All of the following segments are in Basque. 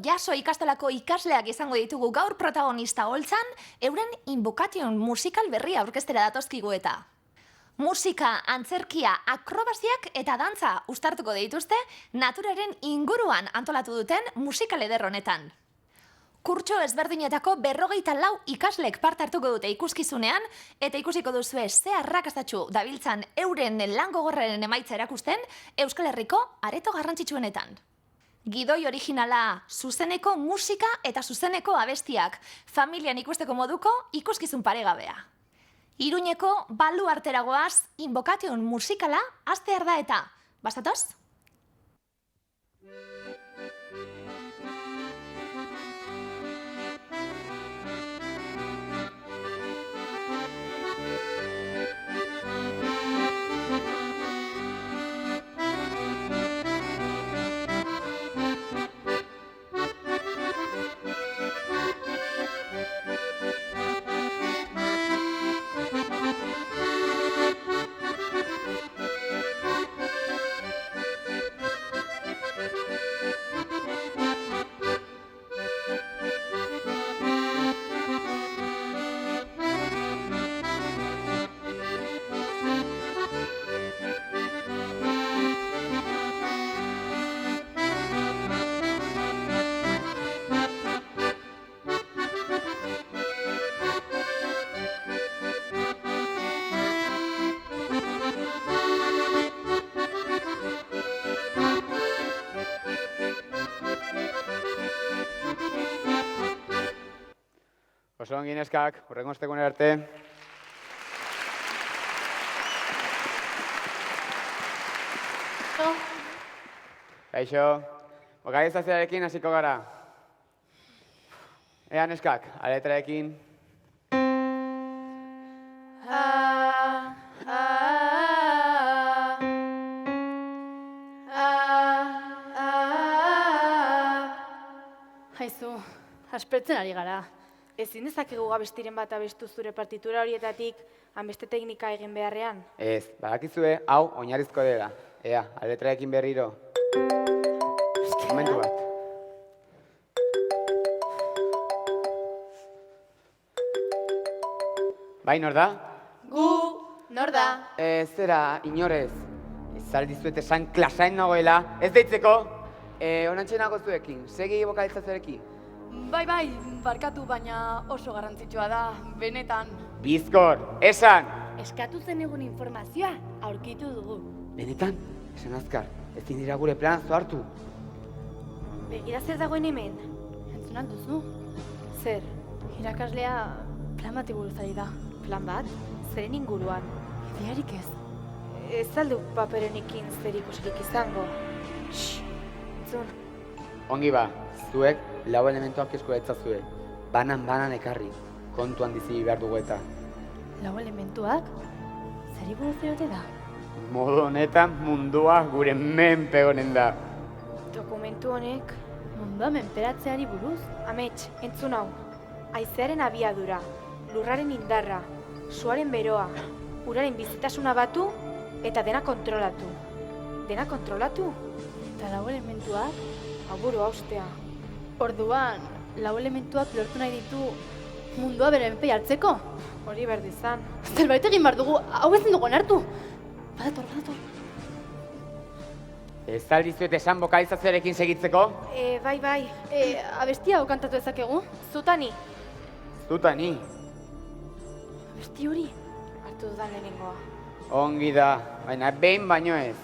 jaso ikastolako ikasleak izango ditugu gaur protagonista holtzan, euren Invocation musikal berria aurkeztera datozkigu eta. Musika, antzerkia, akrobaziak eta dantza uztartuko dituzte naturaren inguruan antolatu duten musikal eder honetan. Kurtso ezberdinetako 54 ikaslek parte hartuko dute ikuskizunean eta ikusiko duzue ze arrakastatsu dabiltzan euren lan gogorraren emaitza erakusten Euskal Herriko areto garrantzitsuenetan. Gidoi originala, zuzeneko musika eta zuzeneko abestiak, familian ikusteko moduko ikuskizun paregabea. Iruñeko baluartera goaz, Invocation musikala hastear da eta. Bazatoz? Oso ongi neskak, hurrengo ostegunera arte. Kaixo, bokalizazioarekin hasiko gara. Ea neskak, aletraekin. Haizu, aspertzen ari gara. Ezin dezakegu abestiren bat abestu zure partitura horietatik hanbeste teknika egin beharrean? Ez, badakizue, hau oinarrizko dela. Ea, aletraekin berriro. Momentu bat. Bai, nor da? Gu, nor da? Zera, inorez. Ez aldizuet esan klasain nagoela. Ez deitzeko. Onantxe nago zuekin. Segi bokalizazioarekin. Bai, barkatu, baina oso garrantzitsua da, benetan. Bizkor, esan! Eskatu zen egun informazioa, aurkitu dugu. Benetan, esan azkar, ezin dira gure plan hartu. Begira zer dagoen hemen? Entzunan duzu? Zer, Irakaslea plan bati buruz ari da. plan bat? Zeren inguruan? Idearik ez. Ez aldu paperenikin zer ikusirik izango. Entzun. Ongi ba, zuek lau elementuak eskuratzazue. Banan ekarri, kontuan dizi behar dugu eta. Lau elementuak? Zeri buruz erote da? Modu honetan mundua gure menpe honen da. Dokumentu honek, Mundua menperatzeari buruz? amets, entzun hau. Haizearen abiadura, lurraren indarra, suaren beroa, uraren bizitasuna batu eta dena kontrolatu. Dena kontrolatu? Eta lau elementuak? Aburu haustea. Orduan, lau elementuak lortu nahi ditu mundua bere menpe hartzeko? Hori berdizan. Zerbait egin behar dugu, hau ezin dugu onartu. Badator. Ez aldizuet esan bokalizazioarekin segitzeko? Bai. Abestia hau kantatu ezakegu? Zutani, Zuta ni. Abesti hori? hartu dudan lehenengoa. Ongi da, baina behin baino ez.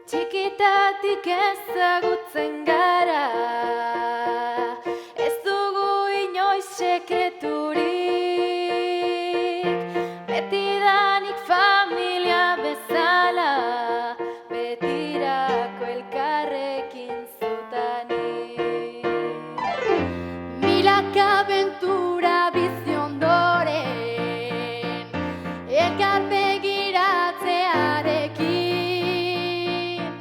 Txikitatik ezagutzen gara, ez dugu inoiz sekreturik, betidanik familia bezala, betirako elkarrekin zutanik. Milaka abentura bizi ondoren, elkar begiratzearekin,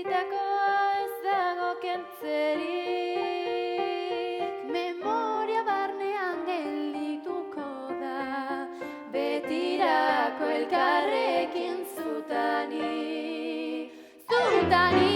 Bizitakoa ez dago kentzerik, memoria barnean geldituko da, betirako elkarrekin zutani. Zutani,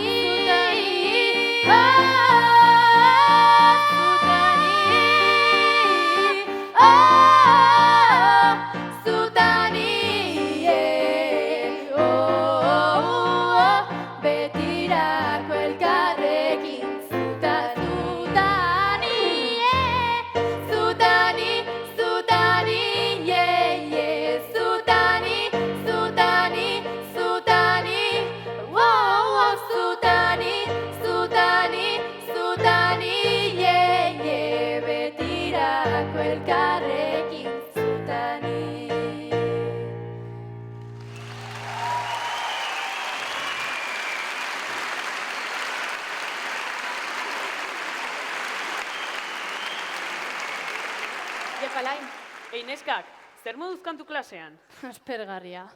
betirako elkarrekin zutani. Jefalain, Neskak, zer moduz kantu klasean? Aspergarria.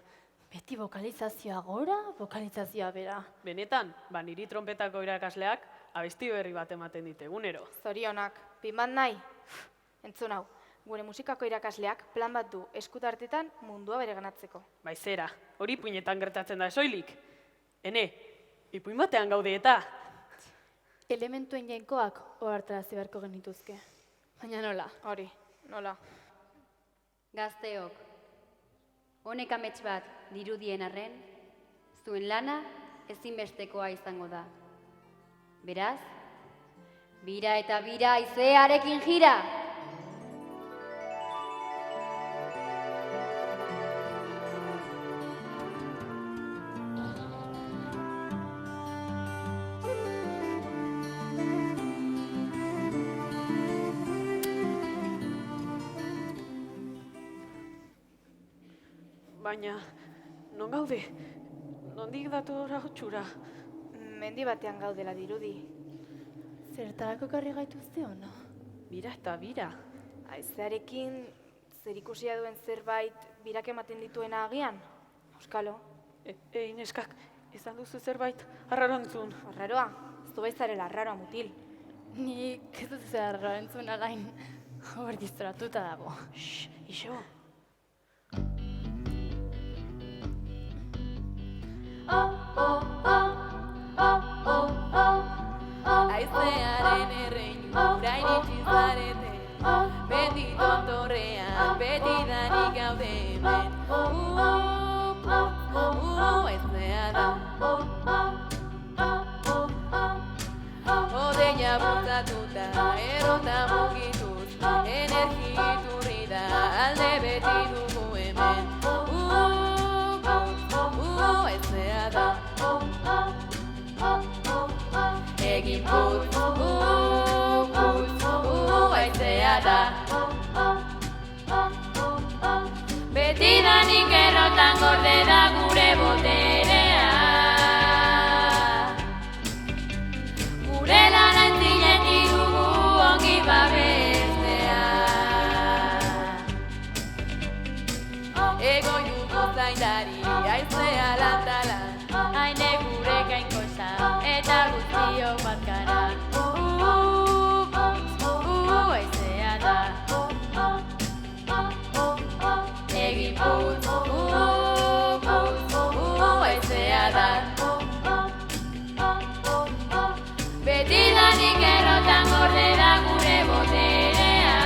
Beti bokalizazioa gora, bokalizazioa bera. Benetan, niri trompetako irakasleak abesti berri bat ematen dit egunero. zorionak, pin bat nahi? Entzun hau, gure musikako irakasleak plan bat du eskutartetan mundua bereganatzeko. Zera, hori puinetan gertatzen da soilik. Ene, ipuin batean gaude eta. Elementuen jainkoak ohartarazi beharko genituzke. Baina nola? Hori, nola? Gazteok, honek amets bat dirudien arren, zuen lana ezinbestekoa izango da. Beraz, bira eta bira haizearekin jira! Baina, non gaude? Nondik dator hotxura? Mendi batean gaudela dirudi. Zertarako karri gaituzte ona? Bira eta bira. Haizearekin zerikusia duen zerbait birak ematen dituena agian? Euskalo, Neskak, izan duzu zerbait arrarontzun. arraroa, zu baizarela arraroa mutil. Nik ez dut zerra entzun alain. Hor diztoratuta dago. Iso. Haizearen erreinura iritsi zarete, beti tontorrean, beti danik gaude hemen. Haizea da. Odeia bultzatuta, erota mugituz, energiturri da, alde beti dugu hemen. Haizea da. Egin putz, haizea da. Beti danik errotan gorde da gure boterea. Gure lan antzinetik dugu ongi babestea. Ego dugu zaindari, haizea lantalan, haine gure gainkosa, eta guztio bat gara. Haizea da. Egin putz, haizea da. Beti danik errotan gorde da gure boterea.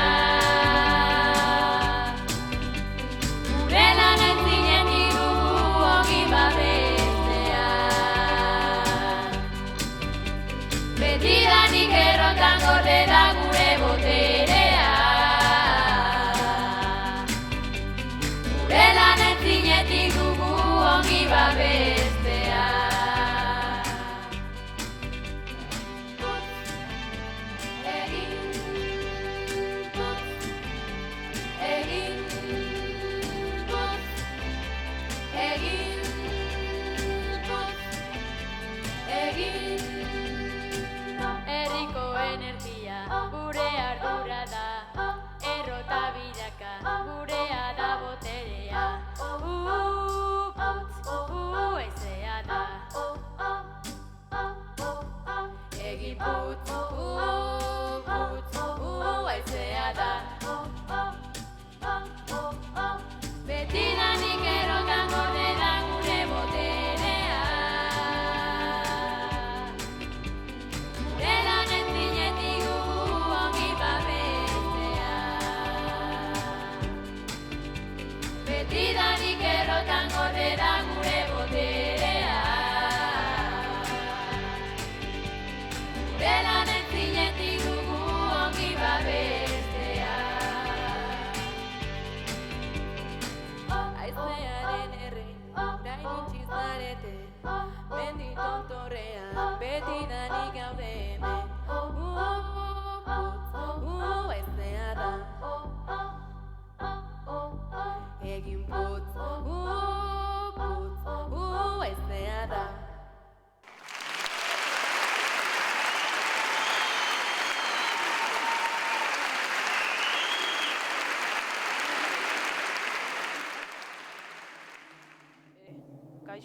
Gure lan entzinetik dugu ongi babestea. Beti danik errotan gorde da gure boterea. Gure lan entzinetik dugu ongi babestea. Herriko energia gure ardura da, errota biraka gurea da boterea. Haizea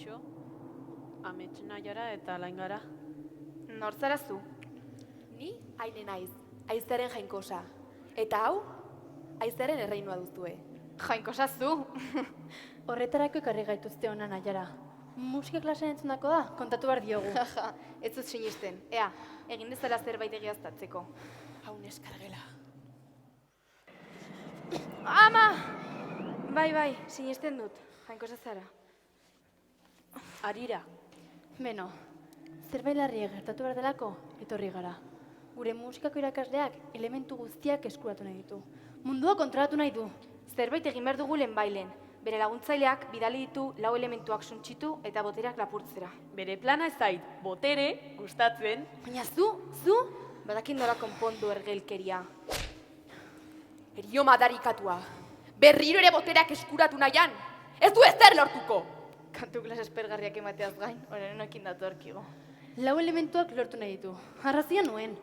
Kaixo, amets Naiara eta Alain gara. Nor zara zu? Ni Aine naiz, Aizaren jainkosa. Eta hau, Aizaren erreinua duzue. Jainkosa zu! Horretarako ekarri gaituzte hona Naiara. Musika klasean entzundako da, kontatu behar diogu. Jaja, ez dut sinisten. Ea, egin dezala zerbait egiaztatzeko. Hau neskargela. Ama! Bai, sinisten dut. Jainkosa zara. Arira, Beno, zerbait larria gertatu behar delako, etorri gara. Gure musikako irakasleak elementu guztiak eskuratu nahi ditu. Mundua kontrolatu nahi du. Zerbait egin behar dugu lehenbailen. Bere laguntzaileak bidali ditu 4 elementuak suntsitu eta botereak lapurtzera. bere plana ez zait, botere, gustatzen. Baina zu, badakin nola konpondu ergelkeria. Erio madarikatua. Berriro ere botereak eskuratu nahian. Ez du ezer lortuko! Kantu klas espergarriak emateaz gain, honekin datorkigo. 4 elementuak lortu nahi ditu. Arrazia nuen.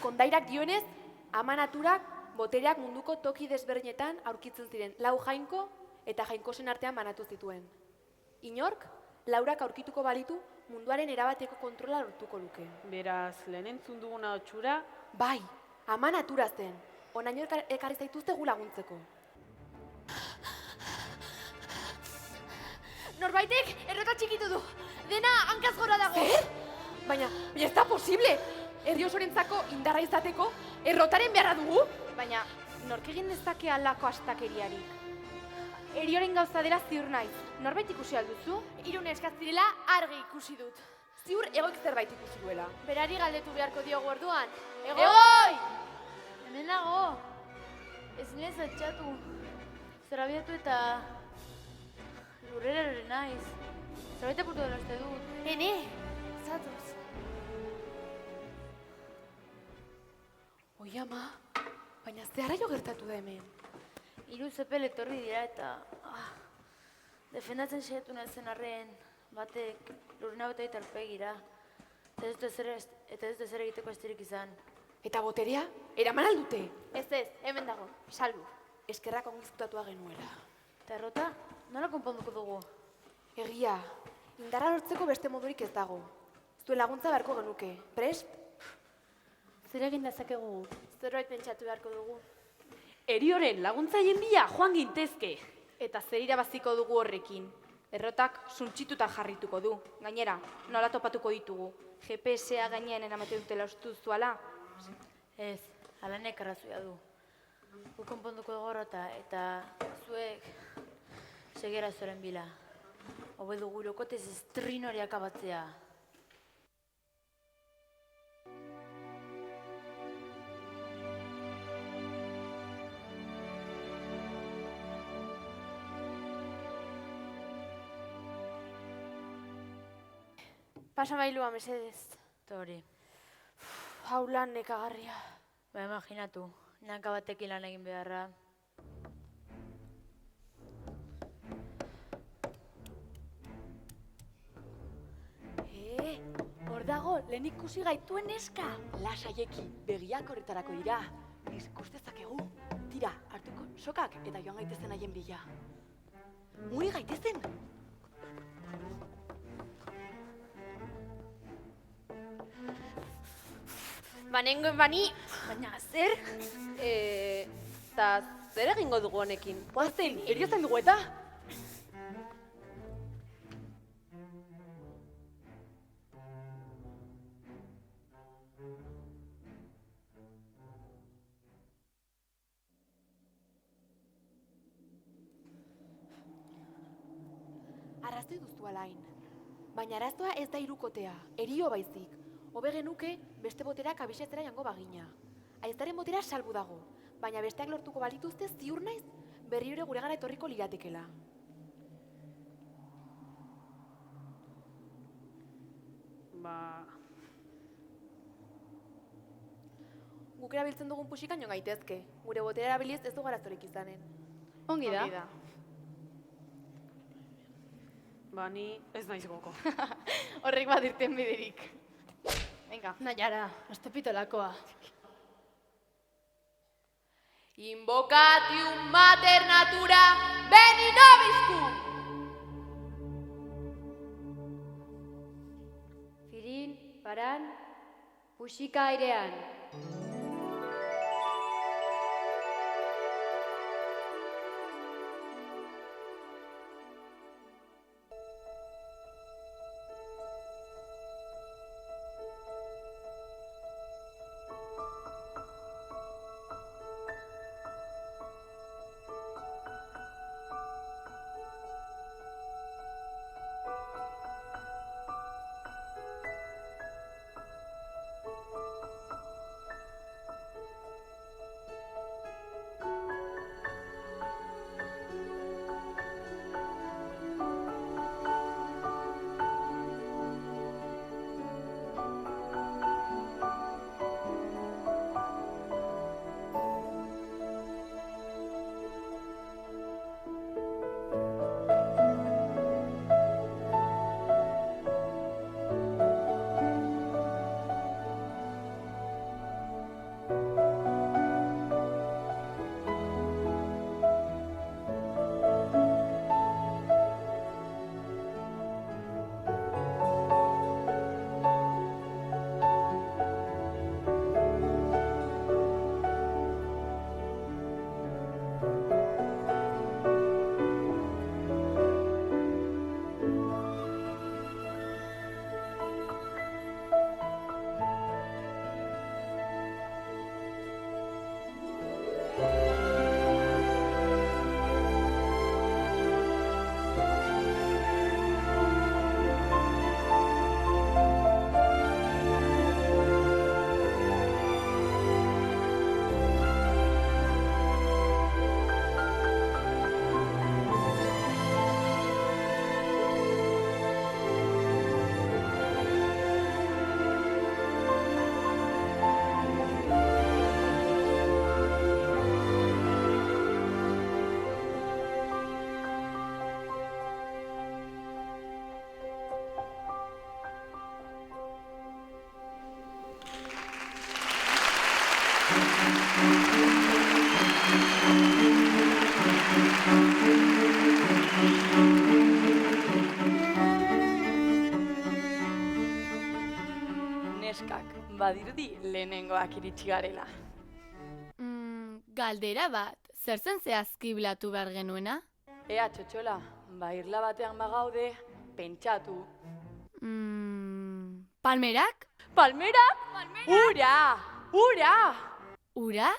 Kondairak dioenez, ama naturak botereak munduko toki desberdinetan aurkitzen ziren 4 jainko eta jainkosen artean banatu zituen. Inork, laurak aurkituko balitu munduaren erabateko kontrola lortuko luke. Beraz, lehen entzun duguna otxura, Bai, ama natura zen. Onaino ekarri zaituzte gu laguntzeko. Norbaitek errota txikitu du. Dena hankaz gora dago. Zer? Baina ez da posible. Herri osorentzako indarra izateko errotaren beharra dugu. Baina nork egin dezake halako astakeriarik? Herioren gauza dela ziur naiz. Norbait ikusi alduzu? 3 neska zirela argi ikusi dut. Ziur egoik zerbait ikusi duela. Berari galdetu beharko diogu orduan. Egoi! Hemen nago. Ez nire zatxatu. Zerabiatu eta lurrera naiz. Zerbait apurtu dela uste dut. Nene, zatoz. Oi ama, baina zehara jo gertatu da hemen. 3 zepel etorri dira eta defendatzen saiatu nazen arren batek lurrena bete itarpegira. Eta ez dut ezer egiteko estirik izan. Eta boterea, eraman aldute? Ez, hemen dago, salbu. Eskerrak ongizkutatua genuela. Eta errota, nola konponduko dugu? Egia, indarra lortzeko beste modurik ez dago. Zuen laguntza beharko genuke. Prest? Zer egin dezakegu? Zerbait pentsatu beharko dugu. Erioren laguntzaien bila joan gintezke. Eta zer irabaziko dugu horrekin. Errotak suntsituta jarrituko du. Gainera, nola topatuko ditugu. GPS-a gainean eramate dutela ustu zuala. Ez, alanek arrazoia du. Gu konponduko dugu errota eta zuek segera zoren bila. Hobe dugu lokotez estrinoari akabatzea. Pasa mailua, mesedez. Tori, Hau lan nekagarria. ba imaginatu, nanka batekin lan egin beharra. Hor dago, lehen ikusi gaituen neska. Lasaieki, begiak horretarako dira. Ikus dezakegu. Tira, hartuko sokak eta joan gaitezen haien bila. Muri gaitezen! Banengoen bani, baina zer? Eta zer egingo dugu honekin? Oazen, eriotzen dugu eta? Arrazoi duzu Alain. Baina arazoa ez da hirukotea, erio baizik. Hobe genuke beste boterak abisetzera jango bagina. Aizaren botera salbu dago, baina besteak lortuko balituzte ziur naiz berriro gure gara etorriko liratekela. Guk erabiltzen dugun puxikan jo gaitezke. Gure botera erabiliz ez du garazorik izanen. Ongi da. Ni ez naiz goko. Horrek bat irten biderik. Venga. Naiara, astopitolakoa. Invocatium mater natura beni nobiscum! Paran, puxika airean. Neskak, badirudi lehenengoak iritsi garela. Galdera bat, zer zen zehazki bilatu behar genuena? Ea, txotxola, irla batean bagaude, pentsatu. Palmerak? Palmerak? Ura! Ura! Ura?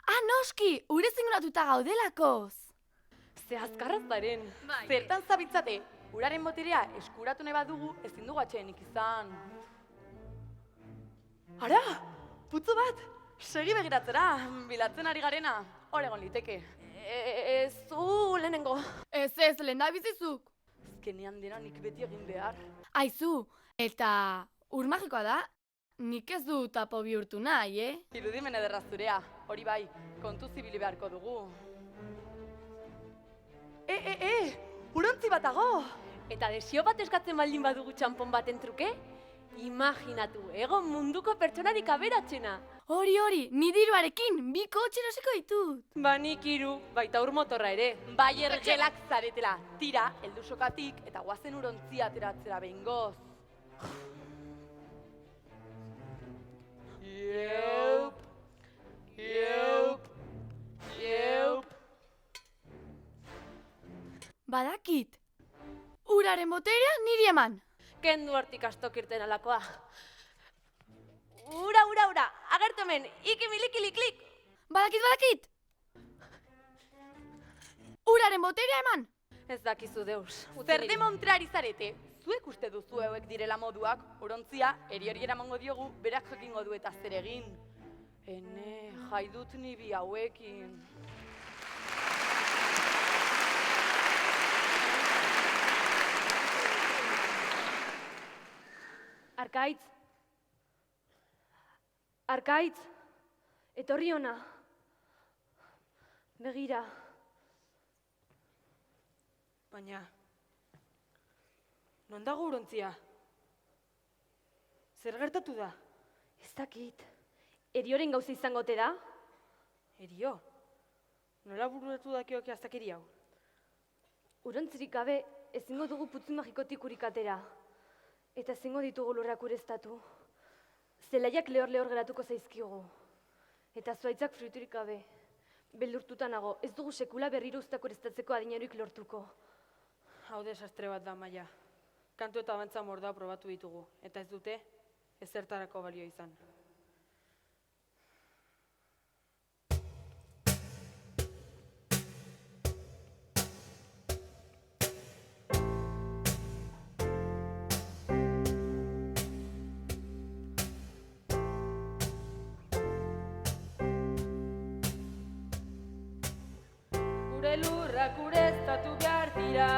Ah, noski, ure zinguratuta gaudelakoz. Ze azkarraz zaren. Zertan zabitzate, uraren boterea eskuratu nahi badugu ezin dugu atxedenik izan. Ara, putzu bat, segi begiratzera, bilatzen ari garena, hor egon liteke. Ez lehenengo. Ez, lehen da bizizuk. Azkenean dena nik beti egin behar. Aizu, eta ur magikoa da, nik ez du tapo bihurtu nahi, Irudimen ederra zurea, hori bai, kontu zibili beharko dugu. Urontzi batago! Eta desio bat eskatzen baldin badugu txanpon baten truke? Imaginatu, egon munduko pertsonarik aberatsena. Hori, ni diruarekin, 2 kotxe erosiko ditut. Ba nik 3, baita ur motorra ere. Bai ergelak zaretela, tira, heldu sokatik eta guazen urontzia ateratzera behingoz. Ieup. Badakit, uraren boterea niri eman. Kendu hortik astokirten alakoa. Ura, agertu hemen, ikimilikili-klik. Badakit. Uraren boterea eman. Ez dakizu deus. Zer demontrari zarete? Zuek uste duzu hauek direla moduak, urontzia, eriori eramango diogu, berak jakingo du eta zer egin. Ene, jaidut ni bi hauekin. Arkaitz, etorri ona. Begira. Baina, non dago urontzia? Zer gertatu da? Ez dakit. Erioren gauza izango ote da? Erio? Nola bururatu dakioke aztakeri hau? Urontzirik gabe ezingo dugu putzu magikotik urik atera. Eta ezingo ditugu lurrak ureztatu. Zelaiak lehor geratuko zaizkigu. Eta zuaitzak fruiturik gabe. Beldurtuta nago, ez dugu sekula berriro uztak ureztatzeko adineruik lortuko. Hau desastre bat da, Maia. Kantu eta bantza mordoa probatu ditugu, eta ez dute ezertarako balio izan. Gure lurrak ureztatu behar dira,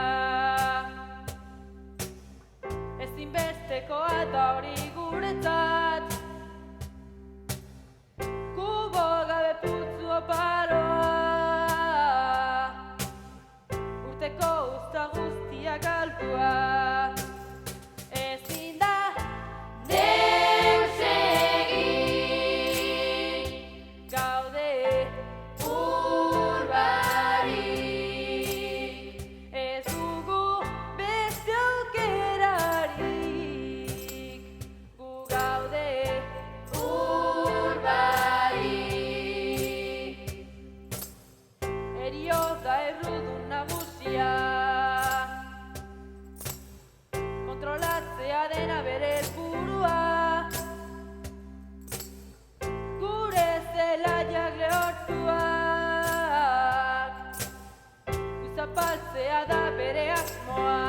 ezinbestekoa da hori guretzat. Kubo gabe putzu oparoa, urteko uzta guztia galtua. Ezin da deus egin, gaude ur barik. Ez dugu beste aukerarik, gu gaude ur barik. Heriotza errudun nagusia, kontrolatzea dena bere helburua. Gure zelaiak lehortuak, zapaltzea da bere asmoa.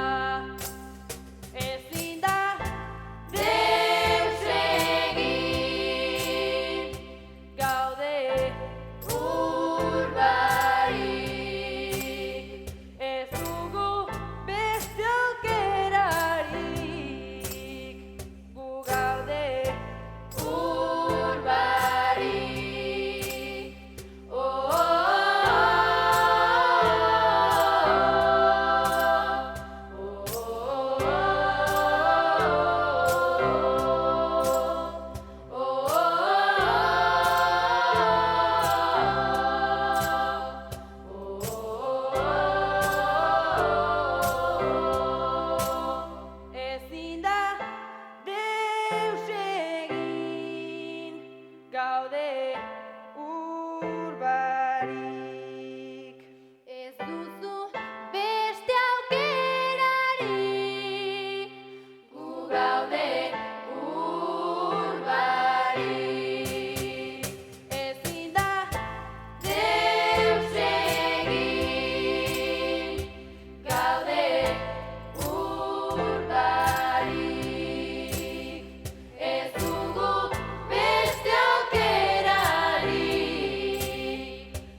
Ezin da deus egin, gaude ur barik. Ez dugu beste aukerarik, gu gaude ur barik. Oh, ezin da deus egin, gaude ur barik. Ez duzu beste aukerarik, gu gaude ur barik. Ezin da Deus egin, gaude ur barik. Ez dugu beste aukerarik,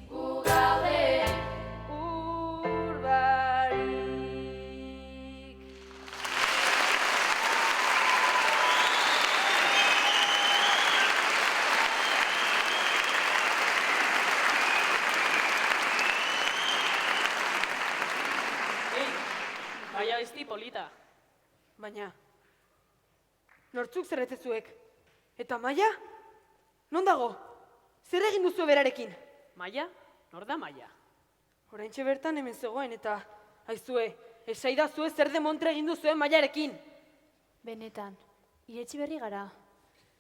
gu gaude ur barik. Ei, Maia ezti polita. Baina, nortzuk zerretezuek? Eta Maia? Non dago? Zer egin duzu berarekin? Maia? Nor da Maia? Oraintxe bertan hemen zegoen eta, aizue, esaidazue zer demontre egin duzuen Maiarekin. Benetan, iretsi berri gara.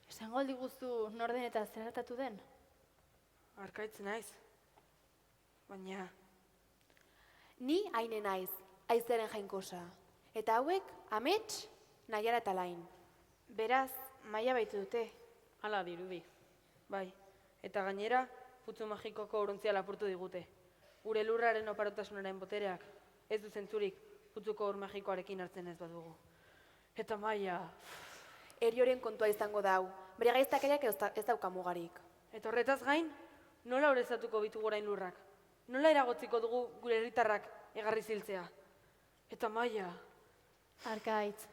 Esango diguztu nor den eta zer gertatu den? Arkaitzen naiz. Baina, Ni Aine naiz, Aizeren jainkosa. Eta hauek, Amets, Naiara eta Lain. Beraz, Maia baitu dute. hala dirudi. Bai, eta gainera, putzu magikoko uruntzia lapurtu digute. Gure lurraren oparotasunaren botereak, ez du zentzurik putzuko ur magikoarekin hartzen ez badugu. Eta Maia, Erioren kontua izango da hau. Bere gaiztakeriak ez dauka mugarik. eta horretaz gain, nola horrezatuko bitu gorain lurrak? Nola eragotziko dugu gure herritarrak egarri ziltzea? Eta Maia, Arkaitz,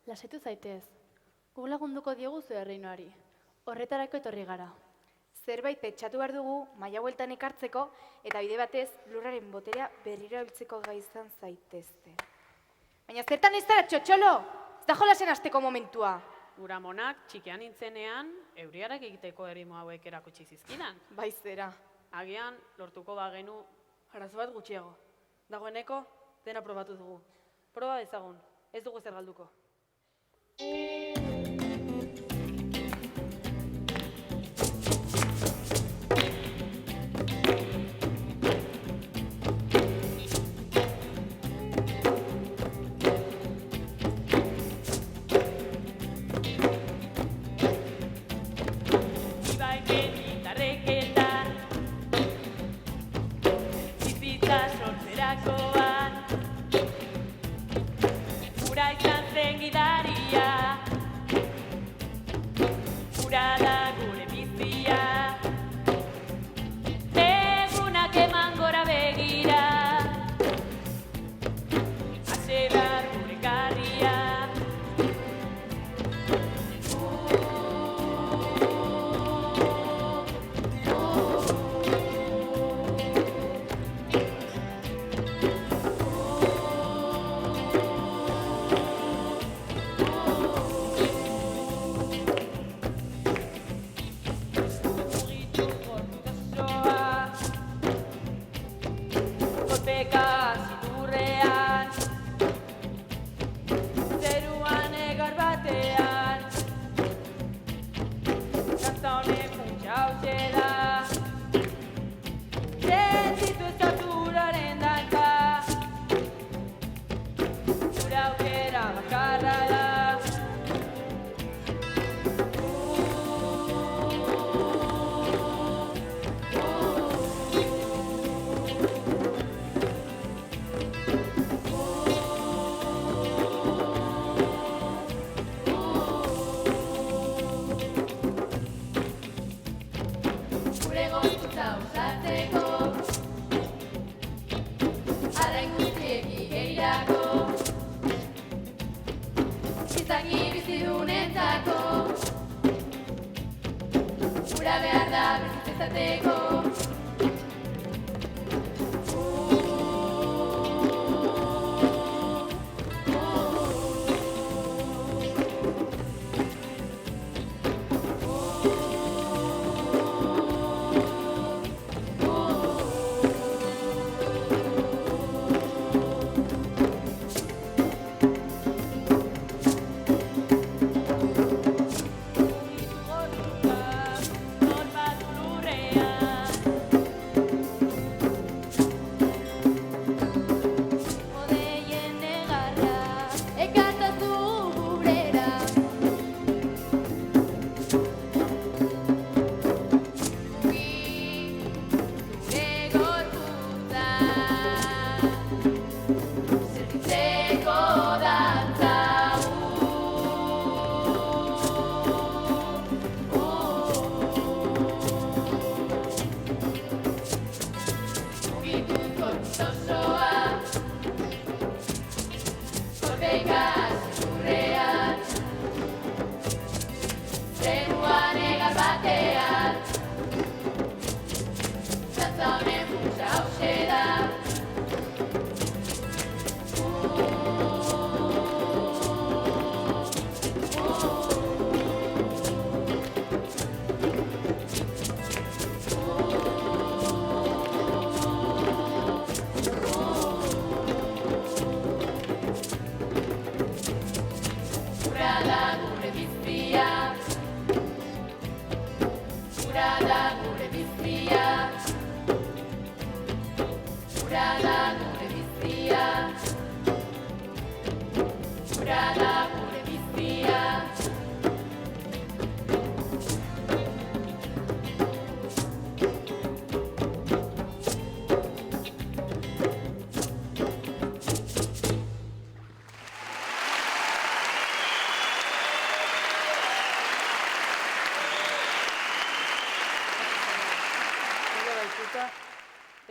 lasaitu zaitez. Gu lagunduko diogu zu erreinoari. Horretarako etorri gara. Zerbait pentsatu behar dugu Maia bueltan ekartzeko eta bide batez lurraren boterea berriro hiltzeko gai izan zaitezte. Baina zertan ez zara txotxolo? Ez da jolasen hasteko momentua. Uramonak txikian nintzenean, euriarak egiteko erimo hauek erakutsi zizkidan. Bai zera. Agian, lortuko bagenu arazo bat gutxiago. Dagoeneko, dena probatu dugu. Proba dezagun, ez dugu zer galduko.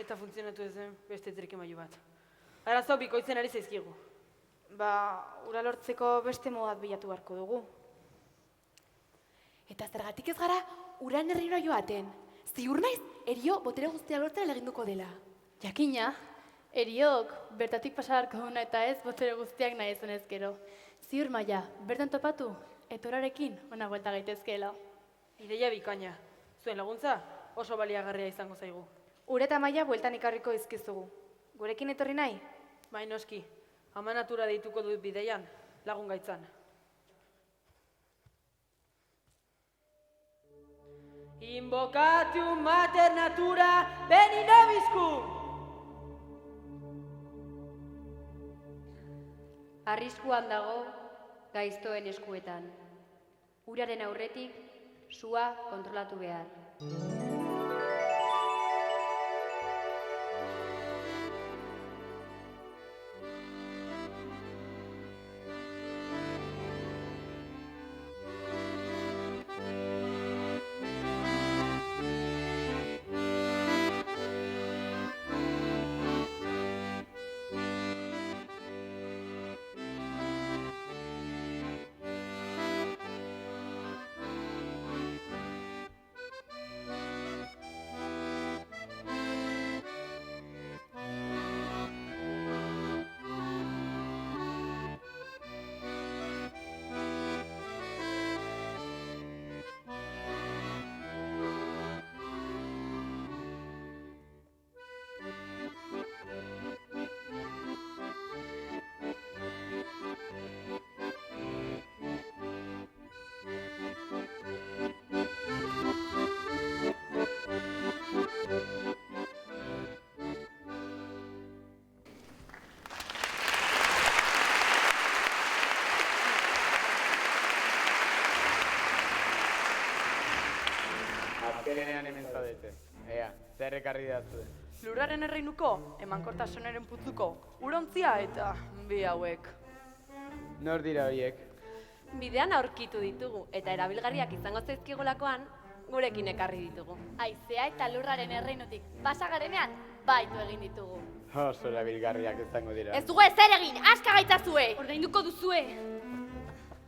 Eta funtzionatu ezen beste trikimailu bat. Arazo bikoitzen ari zaizkigu. Ba, ura lortzeko beste modat bilatu beharko dugu. Eta zergatik ez gara uran herrira joaten. Ziur naiz, erio botere guztia lortzen eleginduko dela. Jakina, eriok bertatik pasarko duna eta ez botere guztiak nahi ezen ezkero. Ziur maia, bertan topatu, etorarekin ona buelta gaitezkeela. Ideia bikaina. Zuen laguntza oso baliagarria izango zaigu. Ure eta maia bueltan ikarriko izkizugu. Gurekin etorri nahi? Bai noski, ama natura deituko dut bideian, lagun gaitzan. Invocatium mater natura beni nobiscum! Arriskuan dago gaiztoen eskuetan. Uraren aurretik, sua kontrolatu behar. Azkenean hemen zaudete. Ea, zer ekarri dazue. Lurraren erreinuko, emankortasunaren putzuko, urontzia eta bi hauek. Nor dira horiek? Bidean aurkitu ditugu eta erabilgarriak izango zaizkigulakoan gurekin ekarri ditugu. Aizea eta lurraren erreinutik pasa garenean baitu egin ditugu. Oso erabilgarriak izango dira. Ez dugu ezer egin, aska gaitzazue! Ordainduko duzue!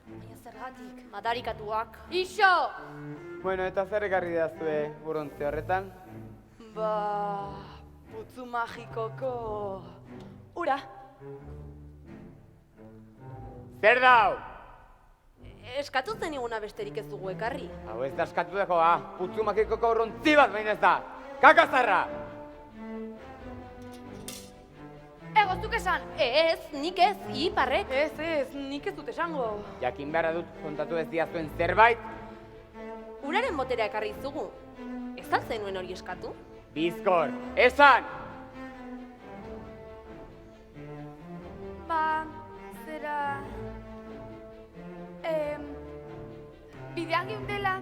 Baina zergatik? Madarikatuak. Ixo! Bueno, eta zer ekarri dazue urontze horretan? Ba... putzu magikoko... ura. Zer dau? Eskatu zeniguna besterik ez dugu ekarri. Hau ez da eskatu dagoa, putzu magikoko urontzi bat baina ez da. Kakazarra! Egoztuk esan! Ez, nik ez, iparrek. Ez, nik ez dut esango. Jakin beharra dut kontatu ez diazuen zerbait? Uraren boterea ekarri zugu. Ez al zenuen hori eskatu? Bizkor, esan! Ba, zera... bidean geundela...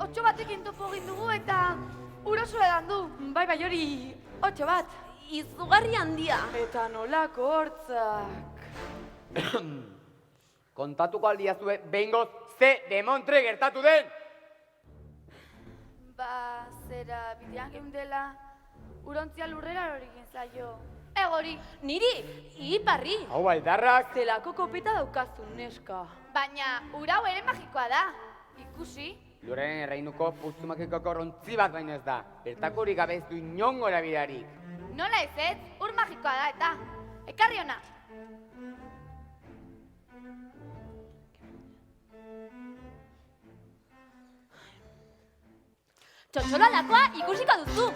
8 batekin topo egin dugu eta... uroso edan du. Bai, hori... 8 bat. Izugarri handia. Eta nolako hortzak. Kontatuko aldiazue behingoz ze demontre gertatu den! Ba, zera, bidean geundela... urontzia lurrera hori zaio. Egori! Niri, iparri. Hau aldarrak! Zelako kopeta daukazu, neska. Baina, ura hau ere magikoa da. Ikusi? Lurraren erreinuko putzu magikoko urontzi bat baino ez da. Bertakorik gabe ez du inongo erabirarik. Nola ez, ur magikoa da eta. Ekarri hona! Txotxolalakoa ikusiko duzu.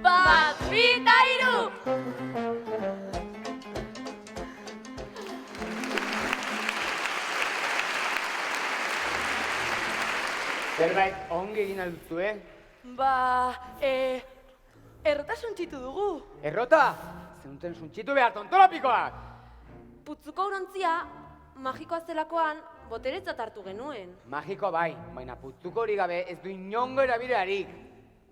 Bat, bi eta hiru! Zerbait ongi egin alduzue? Ba... errota suntxitu dugu. Errota? Zenuten suntxitu behar tontolapikoak! Putzuko urontzia, magikoa zelakoan, boteretzat hartu genuen. Magiko bai, baina putzuko hori gabe ez du inongo erabirarik.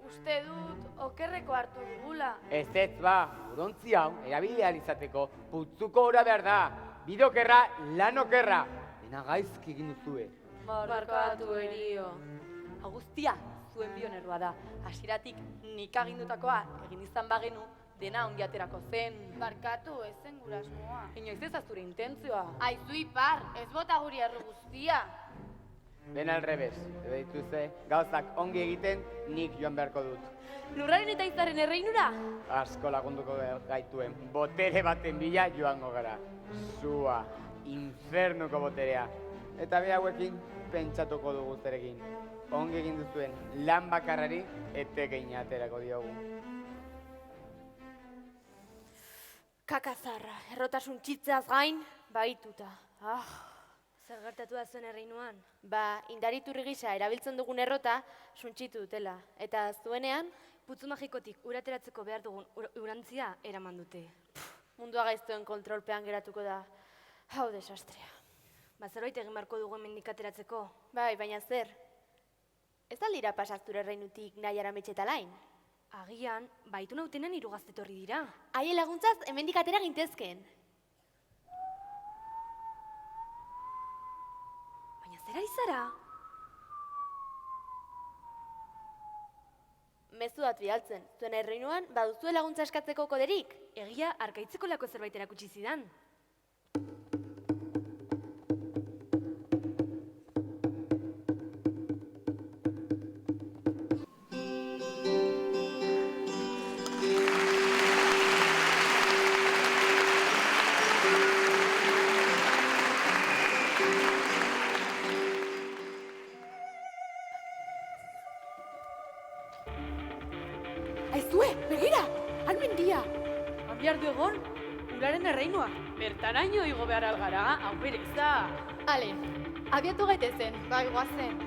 Uste dut, okerreko hartu dugula. Ez ba, urontzi hau erabili ahal izateko putzuko ora behar da. Bidokerra, lan okerra. Dena gaizki egin duzue. Barkatu erio. Agustia, zuen bionerroa da. Hasieratik nik agindutakoa egin izan bagenu, dena ongi aterako zen. Barkatu, ez zen gurasmoa. Inoiz ez azure intentzioa. Aizu ipar, ez bota guri erru guztia. Dena alrebes, edo dituze, gauzak ongi egiten nik joan beharko dut. Lurraren eta izaren erreinura? Asko lagunduko gaituen, botere baten bila joango gara. Sua, infernuko boterea. Eta be hauekin pentsatuko dugu zerekin. Ongi egin duzuen lan bakarrari etekin aterako diogu. Kakazarra, errotasun txitzeaz gain, baituta. Zer gertatu da zuen erreinuan? Ba, indariturri gisa erabiltzen dugun errota suntsitu dutela. Eta zuenean, Putzu magikotik urateratzeko behar dugun urantzia eraman dute. mundua gaiztoen kontrolpean geratuko da. Hau desastrea. Zerbait egin beharko dugu hemendik ateratzeko. Bai, baina zer? Ez aldira pasazture erreinutik nahi arametxeta lain? Agian, baitu nautenen hiru gazte etorri dira. Haien laguntzaz hemendik atera gintezken. Baina zer ari zara? Mezu bat bidaltzen, zuen erreinuan baduzue laguntza eskatzeko koderik? Egia arkaitzeko lako zerbait erakutsi zidan. Aizue, begira! Han mendia! Biar du egon, uraren erreinua. Bertaraino igo behar algara, hau bereza. Ale, abiatu gaitezen. Bai, guazen.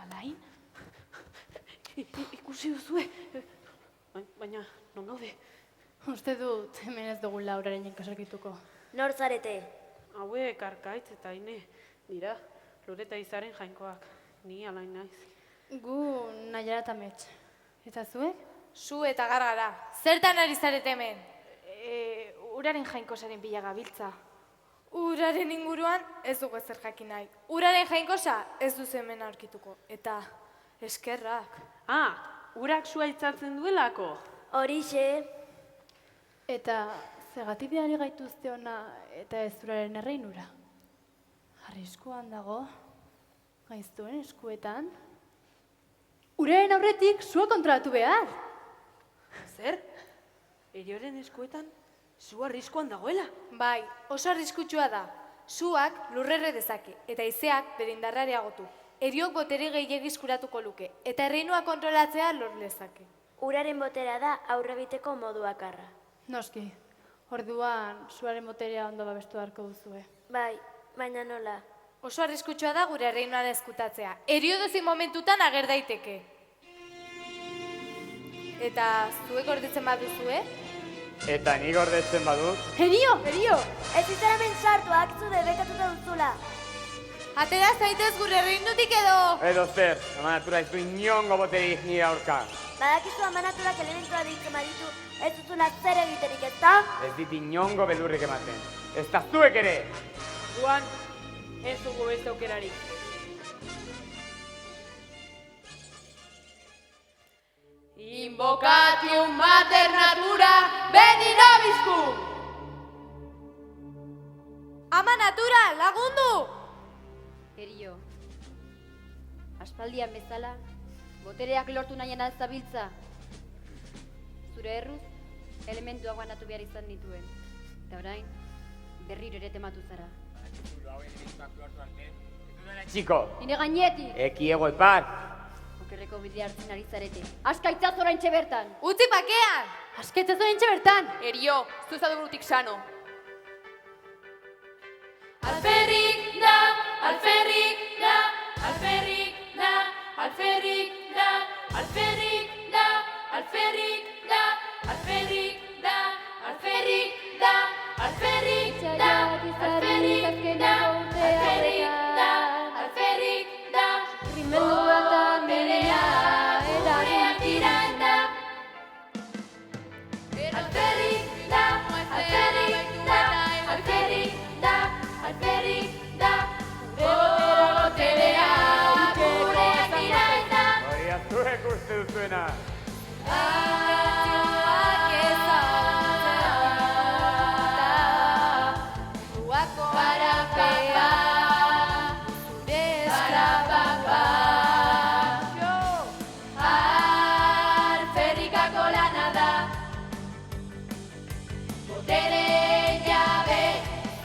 Alain? Ikusi duzue? Baina, non gaude? Uste dut hemen ez dugu Lauraren jankasarkituko. Nor zarete? Hauek arkaitz eta ine, dira, Lureta izaren jainkoak. ni alain naiz. Gu Naiara eta Mets. Eta zuek? Zu eta Gargara. Zertan ari zarete hemen? Uraren jainkosaren bila gabiltza. Uraren inguruan ez dugu ezer jakin nahi. Uraren jainkosa ez duzu hemen aurkituko. Eta eskerrak. Urak sua itzatzen duelako? Horixe. Eta zergatik bidali gaituzte ona eta ez uraren erreinura? Arriskuan dago, gaiztuen eskuetan. Uraren aurretik sua kontrolatu behar. Zer? Erioren eskuetan zu arriskuan dagoela? Bai, oso arriskutsua da. Suak lurrerre dezake, eta haizeak bere indarra areagotu. Eriok botere gehiegi eskuratuko luke, eta erreinua kontrolatzea lor lezake. Uraren botera da aurre egiteko modu bakarra. Noski, orduan suaren boterea ondo babestu beharko duzue. Bai, baina nola? Oso arriskutsua da gure erreinuan eskutatzea. Erio dozi momentutan ager daiteke. Eta zuek gordetzen baduzue? Eta nik gordetzen badut. Erio! Ez izan hemen sartu, akizu debekatuta duzula. Atera zaitez gure erreinutik edo! Edo zer, amanatura ez du inongo boterik nire aurka. Badakizu amanaturak elementua deitzen baditu, ez duzula zer egiterik, ezta? Ez dit inongo beldurrik ematen. Ez da zuek ere! Guan, ez dugu beste aukerarik. Invocatium mater natura, beni nobiscum! Ama natura, lagundu! Erio, aspaldian bezala, botereak lortu nahian alzabiltza. Zure erruz, elementuak banatu behar izan dituen. Eta orain, berriro ere tematu zara. Txiko, Nire gainetik! ekiego epar! Okerreko bidea hartzen ari zarete. Askaitzaz oraintxe bertan! Utzi pakean! Askaitzaz oraintxe bertan! Erio, zuza durutik sano. Alferrik da, alferrik da, alferrik da, alferrik da, alferrik da, alferrik da, alferrik da, alferrik da, alferrik da, alferrik da, alferrik da, alferrik da, Rimendua eta merea gureak dira eta alferrik da, alferrik da, alferrik da, alferrik da, boterea gureak dira eta Hori zuek uste duzuena. alferrikako lana da, botere jabe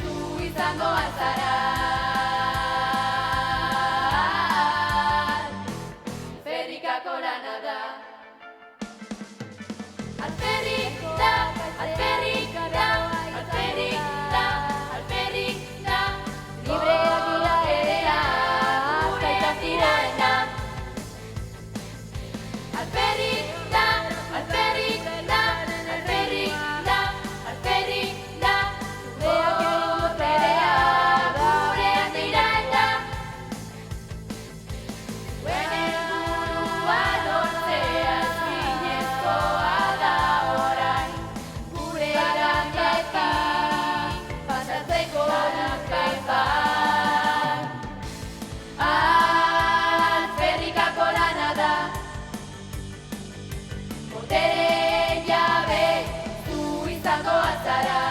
zu izango alzara. Alferrikako lana da. Alferrik da, alferrik da, alferrik da, alferrik da, libreak dira erea, gaitzak dira eta. Alferrik da, alferrik da, alferrik da, alferrik da, boterea gureak dira eta. Zuen helburua lortzea zinezkoa da orain, gure gainetik pasatzeko nukaipan. Alferrikako lana da, botere jabe zu izango alzara.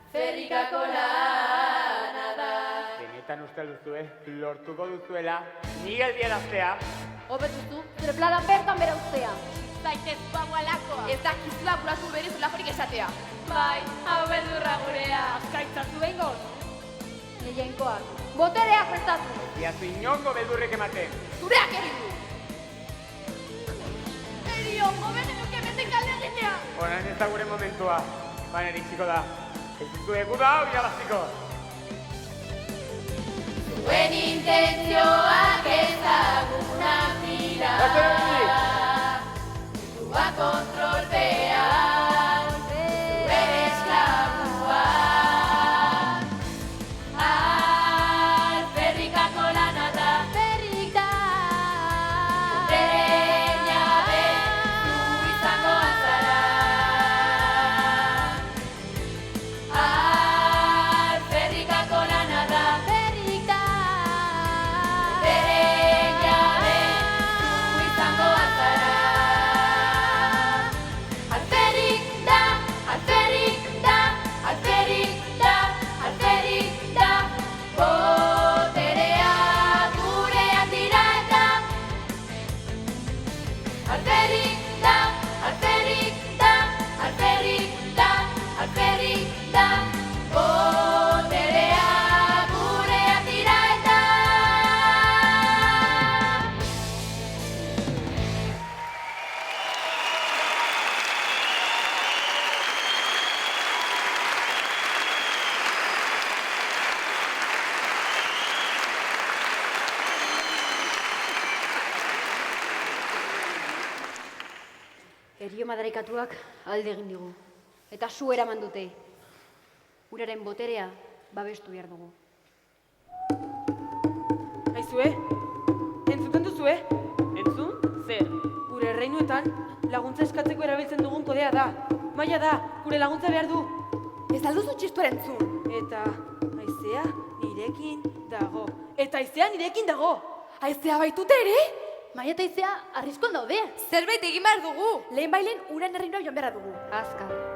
Alferrikako lana da. Benetan uste duzue, lortuko duzuela, ni geldiaraztea. Hobetuzu, zure plana bertan bera uztea. Zaitez bagoalakoa. Ez dakizula buratu berez ulajorik esatea. Bai, hau beldurra gurea. Askaitzazu behingoz. Gehienkoak, botereak prestatu. Diazu inongo beldurrik ematen. Zureak egin du. Erio, hoben enuke hemendik alde egitea. Horan ez da gure momentua. Baina iritsiko da. Ez duzu eguda hau irabaziko. Zuen intentzioak ezagunak dira. Zua kontrolpean, zure esklabuak. Kio madarikatuak alde egin digu. Eta su eraman dute. Uraren boterea babestu behar dugu. Aizue, entzuten duzue? Entzun? Zer? Gure erreinuetan laguntza eskatzeko erabiltzen dugun kodea da. Maia da, gure laguntza behar du. Ez alduzu txistua entzun. Eta haizea nirekin dago. Eta haizea nirekin dago. Haizea baitute ere? Maia eta Izea arriskoan daude. Zerbait egin behar dugu. Lehen bailen uran erreinua joan beharra dugu. Azkar.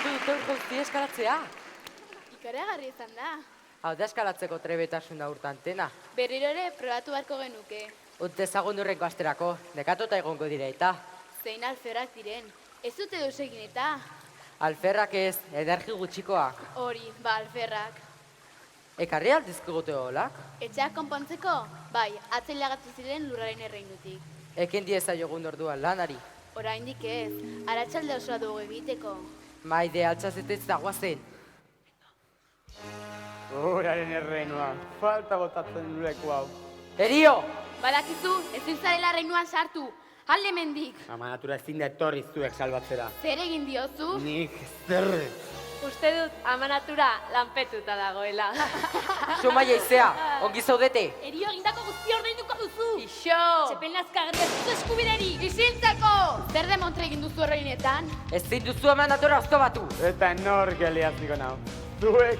lortu dute ur guzti eskalatzea. Ikaragarri izan da. Hau da eskalatzeko trebetasuna urtantena. Berriro ere probatu beharko genuke. Uttezagun urrenko asterako, nekatuta egongo dira eta. Zein alferrak diren. Ez dute deus egin eta. Alferrak ez, edergi gutxikoak. Hori, ba alferrak. Ekarri aldizkigute holak? Etxeak konpontzeko? Bai, atzailagatu ziren lurraren erreinutik. Ekin dieza jogun orduan lanari. Oraindik ez, aratsalde osoa dugu egiteko. Maide altzazetez dagoazen. Uraren erreinua, falta botatzen leku hau. Erio! Badakizu, ezin zarela reinuan sartu. Alde mendik. Ama natura ezin da etorri zuek salbatzera. Zer egin diozu? Nik zerre. Uste dut, ama natura lanpetuta dagoela. Sumaia izea, ongi zaudete. Erio egindako guzti ordainduko duzu. Ixo! Txepen lazkagarri ez duzu eskubideri. Isiltzeko! Zer demontre egin duzu horreinetan? Ezin duzu ama natura ozto batu. Eta nor geliaziko nau. Zuek,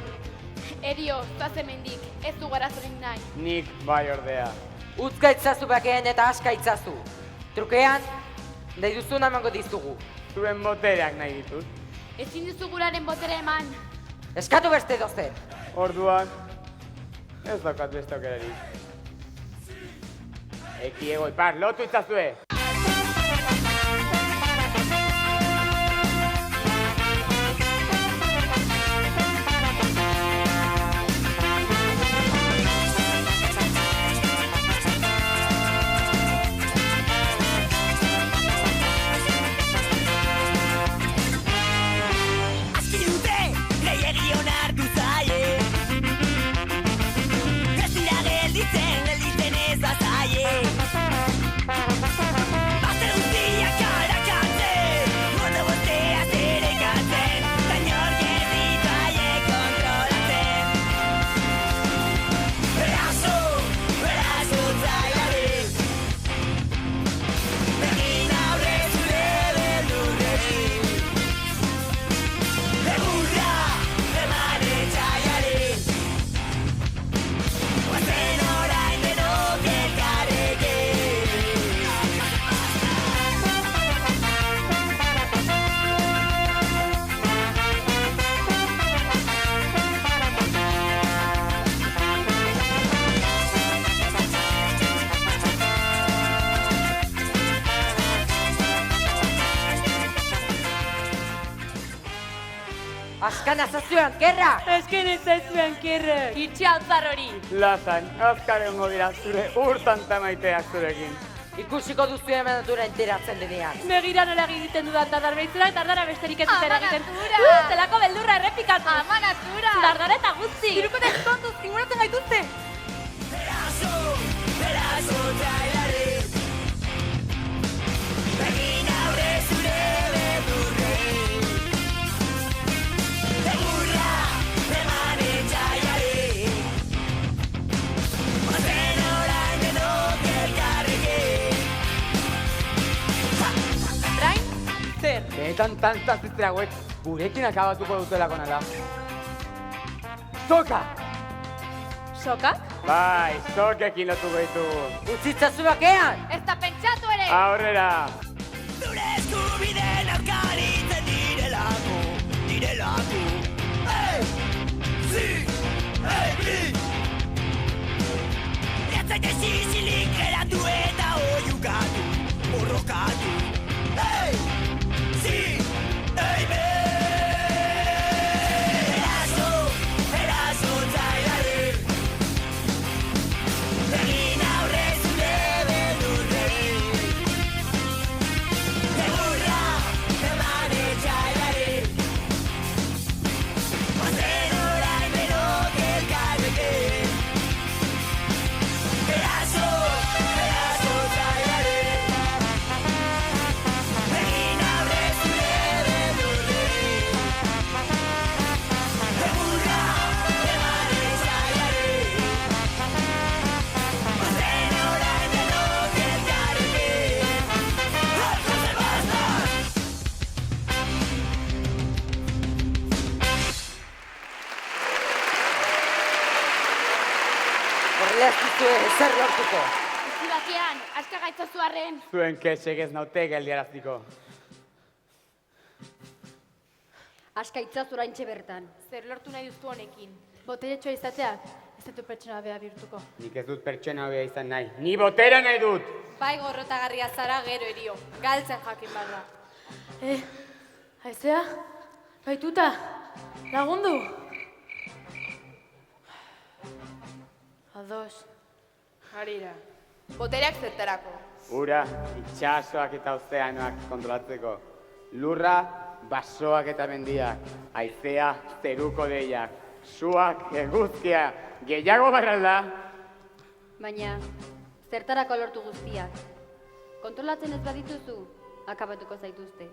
Erio, zoaz mendik. Ez du garazorik nahi. nik bai ordea. Utzka itzazu bakeen eta aska itzazu. Trukean, nahi duzuna emango dizugu. Zuen botereak nahi ditut. Ezin duzu guraren botere eman. Eskatu beste dozen. Orduan, ez daukat beste aukerarik. Eki ego ipar, lotu itzazue! Askan azazioan, kerra! Esken ez zaizuen kerra. Itxe altzar hori! Lazain, azkar egongo dira zure urtanta maiteak zurekin. Ikusiko duzu ama natura enteratzen denean. Begira nola egiten dudan dardarbeitzera eta dardara besterik ez dutera egiten. Natura! Zelako beldurra errepikatu. Ama natura! Dardara eta guzti. Irukote kontuz, inguratzen gaituzte! Benetan tantazitzera hauek gurekin akabatuko dutelako nala. Soka! Sokak? Bai, sokekin lotuko ditugu. Utzitzazu bakean! Ez da pentsatu ere! Aurrera! Zure eskubideen aurkaritzen direlako. Hey! Zi! Hey, bi! Gatzaite zizilik geratu eta oiukatu, borrokatu. Hey! Zi! Hey, be! Eraso zailari. Egin aurre zure beldurrei. Egurra eman etxailari. Ozen orain denok elkarrekin. Eraso zailari. Egin aurre zure beldurrei. Egurra eman etxailari. Ozen orain denok elkarrekin. Jose Bastan! Horrela ez duzue ezer lortuko. Utzi bakean, aska gaitzazu arren. Zuen kesek ez naute geldiaraztiko. Askaitza zoraintxe bertan. Zer lortu nahi duzu honekin? Boteretxoa izateak ez dut pertsona bea bihurtuko. Nik ez dut pertsona hobea izan nahi. Ni botera nahi dut! Bai gorrotagarria zara gero erio. Galtzen jakin barra. Haizea? Baituta? Lagundu? Ados. Harira. Botereak zertarako. Ura, itxasoak eta ozeanoak kontrolatzeko. Lurra, basoak eta mendiak. Haizea, zeruko deiak. Suak, eguzkia, gehiago barralda. Baina, zertarako lortu guztiak. Kontrolatzen ez badituzu, akabatuko zaituzte.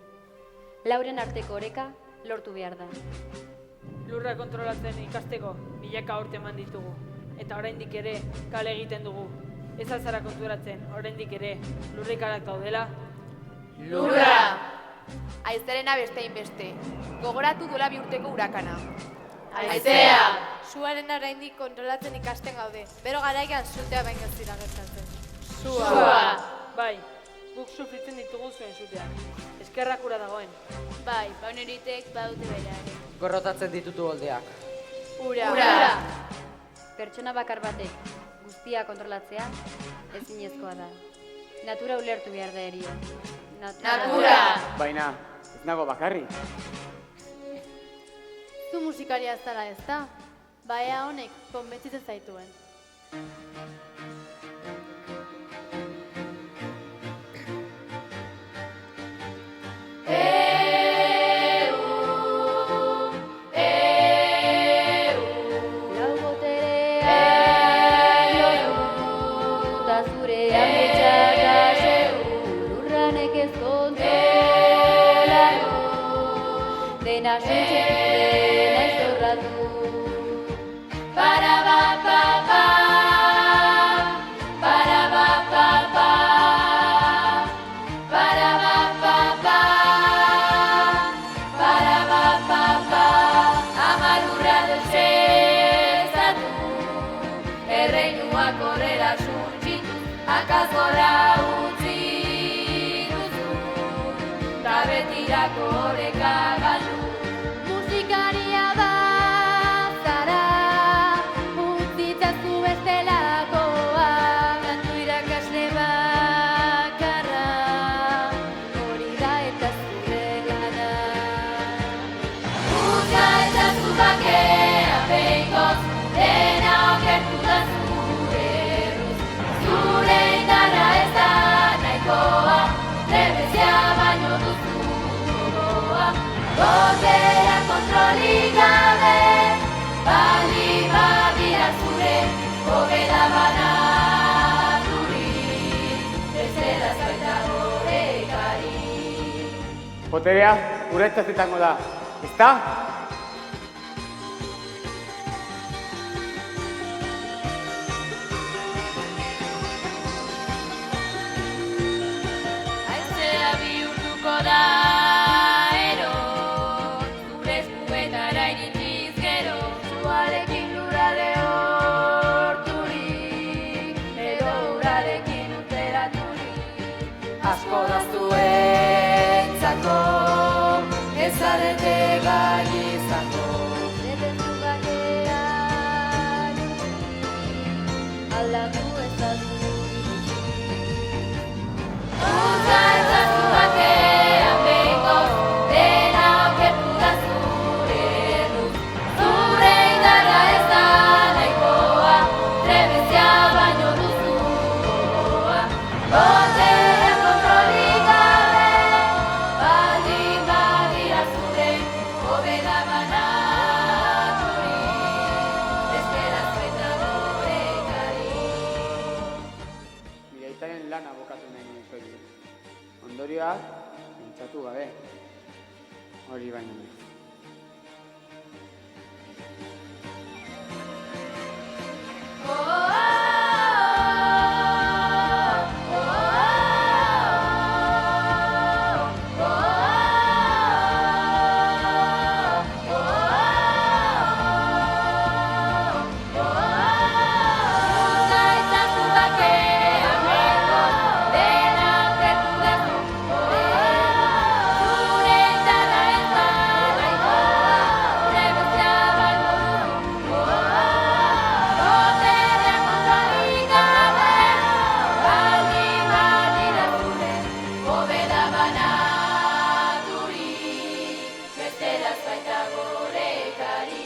Lauren arteko oreka lortu behar da. Lurra kontrolatzen ikasteko milaka urte eman ditugu. Eta oraindik ere kale egiten dugu. Ez alzara konturatzen, oraindik ere lurrikarak daudela. Lurra! Haizerena bestein beste. Gogoratu duela 2 urteko urakana. Haizea! Suaren oraindik kontrolatzen ikasten gaude. Bero garaian sutea baino ez dira gertatzen. Sua! Bai, guk sufritzen ditugu zuen suteak. Eskerrak ura dagoen. Bai, bauneritek badute bera ere. Gorrotatzen ditutu oldeak. Ura! Pertsona bakar batek guztia kontrolatzea ezinezkoa da. Natura ulertu behar da erio. Natura! Baina, ez nago bakarri. Zu musikaria ez zara ez da? Baea honek konbentzitzen zaituen. Lau botereak lotu, ta zure ametsak asegu, lurranek ez kontrolatu, dena suntsitu, dena izorratu. Para-ba-pa-pa, para-ba-pa-pa, para-ba-pa-pa, para-ba-pa-pa, ama lurra desezatu, erreinuak horrela suntsitu, akazgora utzi duzu, ta betirako oreka galdu. Musikaria bazara, utzitzazu bestelakoa. Kantu irakasle bakarra, hori da eta zure lana. Uzta eta zu bakea behingoz, dena okertu da zure erruz. Zure indarra ez da nahikoa, trebezia baino duzu gogoa. Botea kontrolik gabe, bali badira zure, hobeda banaturik, bestela zaita gorekarik. Boterea, guretzat izango da. Ezta? Haizea bihurtuko da ero, zure eskuetara iritsiz gero, zuarekin lurralde horturik, edo urarekin uteraturik. Asko da zuentzako, ez zarete gai izango. Detentu bakean utzi, aldatu ezazu iritsi. Uzta eta zu bakean behingoz, dena okertu da zure erruz. Zure indarra ez da nahikoa, trebezia baino duzu gogoa. Botea kontrolik gabe, baldin badira zure, hobeda banaturik, esperaz eta gorekarik. Nire aitaren lana bokatu nahi nuen soilik. Ondorioak, pentsatu gabe. Hori baino nahi. Zaitzazu bakea behingoz, dena okertu da zure. Zure indarra ez da banaturik, bestela ez baita gorekari.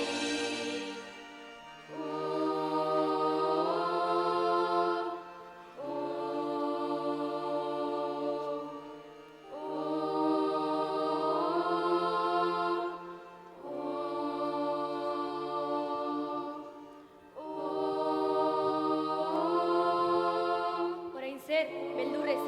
Orain zer, beldurrez,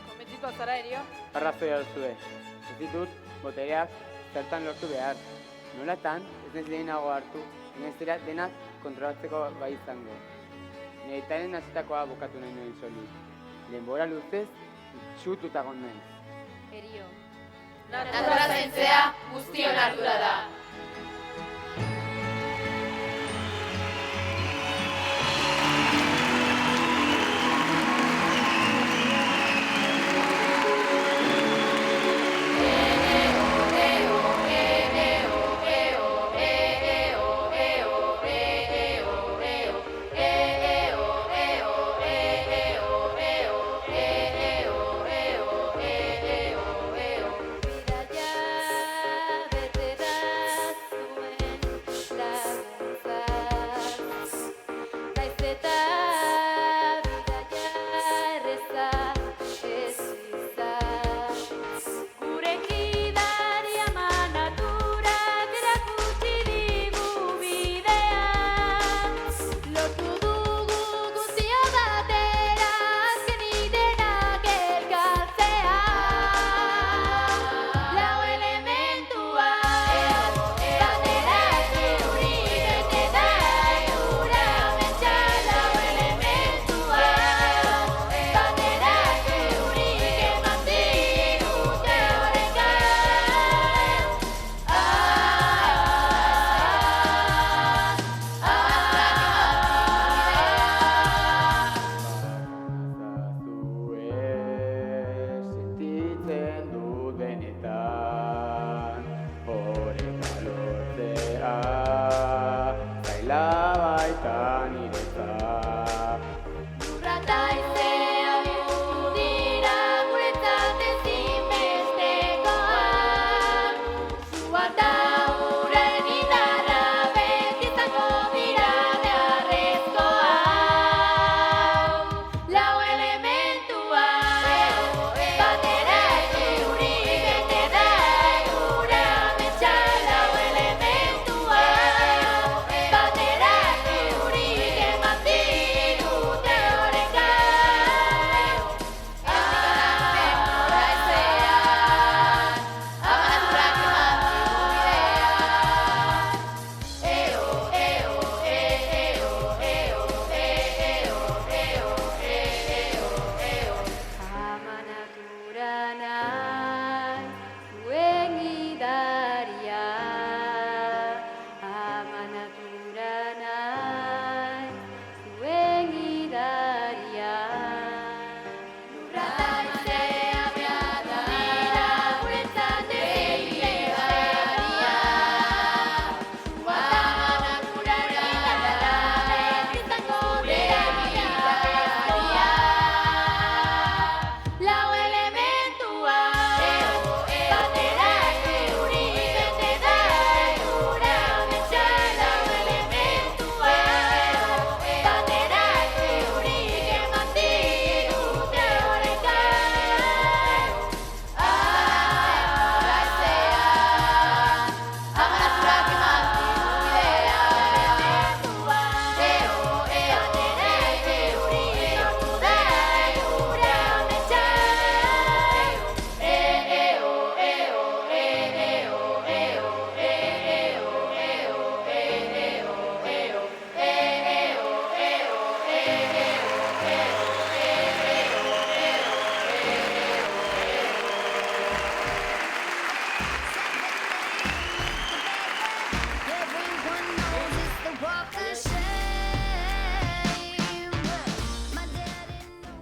Konbentzituak zara, Erio? Arrazoia duzue. Ez ditut botereak zertan lortu behar. Nolatan ez naiz lehenago hartu, inezera denak kontrolatzeko gai izango. Nire aitaren hasitakoa bukatu nahi nuen soilik. Denbora luzez, itxututa egon naiz. Erio. Natura zaintzea guztion ardura da.